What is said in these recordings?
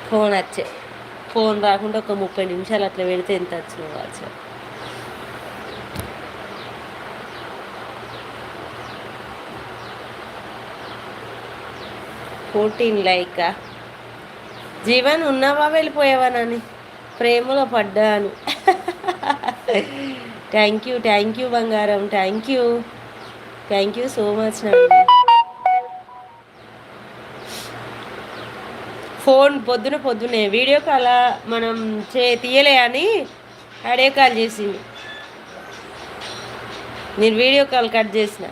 Phone వచ్చే phone రాకుండా ఒక 30 నిమిషాలు అట్లా పెడితే ఎంత వచ్చిన కావచ్చు. 14 లైకా. జీవన్ ఉన్నావా వెళ్ళిపోయావా నాని? ప్రేమలో పడ్డాను. థ్యాంక్ యూ బంగారం, thank you so much Nani. Phone పొద్దునే వీడియో కాల్ మనం తీయలే అని ఆడియో కాల్ చేసింది. నేను వీడియో కాల్ కట్ చేసిన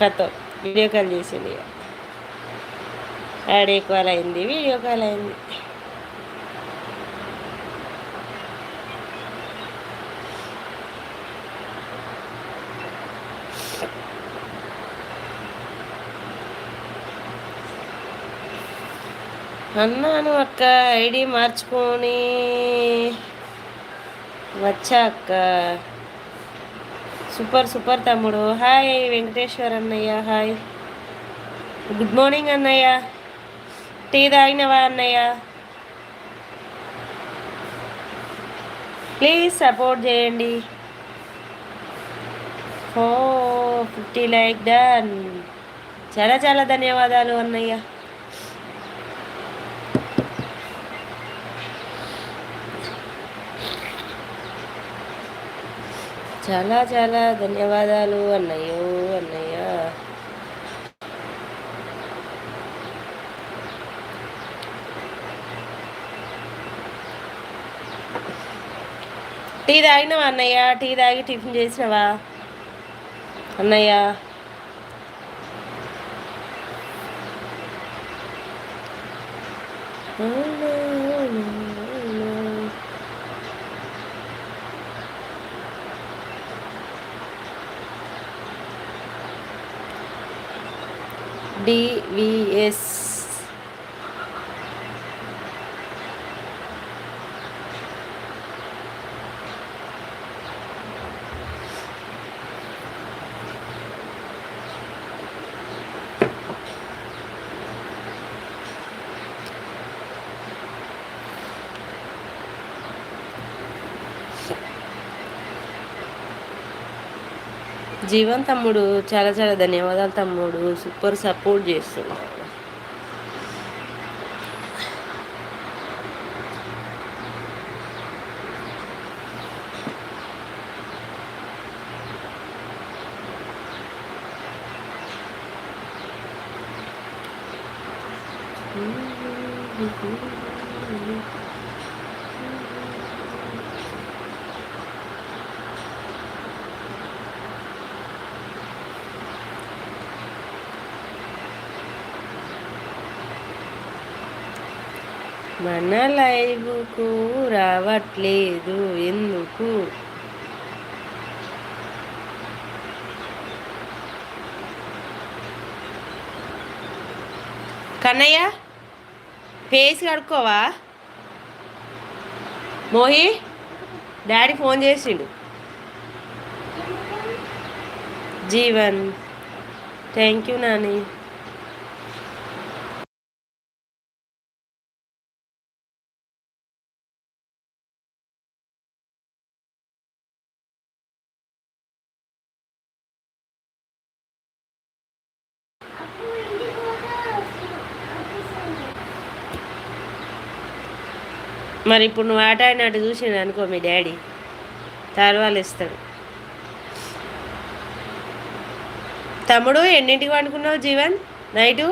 కథ వీడియో కాల్ చేసింది. ఆడియో కాల్ అయింది, వీడియో కాల్ అయింది. అన్నాను అక్క, ఐడి మార్చుకొని వచ్చా అక్క. సూపర్ తమ్ముడు. హాయ్ వెంకటేశ్వర్ అన్నయ్య, హాయ్, గుడ్ మార్నింగ్ అన్నయ్య. టీ తాగినవా అన్నయ్య? ప్లీజ్ సపోర్ట్ చేయండి. 50 లైక్ డన్. చాలా ధన్యవాదాలు అన్నయ్య. చాలా ధన్యవాదాలు అన్నయ్య. టీ తాగినావా అన్నయ్య? టీ తాగి టిఫిన్ చేసినవా అన్నయ్య? డివిఎస్ జీవన్ తమ్ముడు చాలా ధన్యవాదాలు తమ్ముడు, సూపర్ సపోర్ట్ చేస్తున్నాడు. మన లైవ్కు రావట్లేదు ఎందుకు? కన్నయ్య ఫేస్ కడుక్కోవా? మోహి డాడీ ఫోన్ చేసిండు. Jeevan thank you Nani. మరి ఇప్పుడు నువ్వు ఆట ఆడినట్టు చూసిండు అనుకో మీ డాడీ తార్వాలు ఇస్తాడు. తమ్ముడు ఎన్నింటికి వండుకున్నావు జీవన్ నైటు?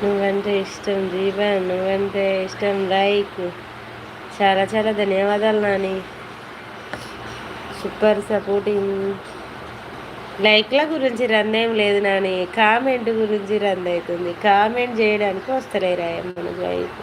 నువ్వంటే ఇష్టం జీవన్, నువ్వంటే ఇష్టం లైక్. చాలా ధన్యవాదాలు నాని, సూపర్ సపోర్టింగ్. లైక్ల గురించి రన్నేం లేదు నాని, కామెంట్ గురించి రన్ అవుతుంది. కామెంట్ చేయడానికి వస్తలేరా మనకు లైక్.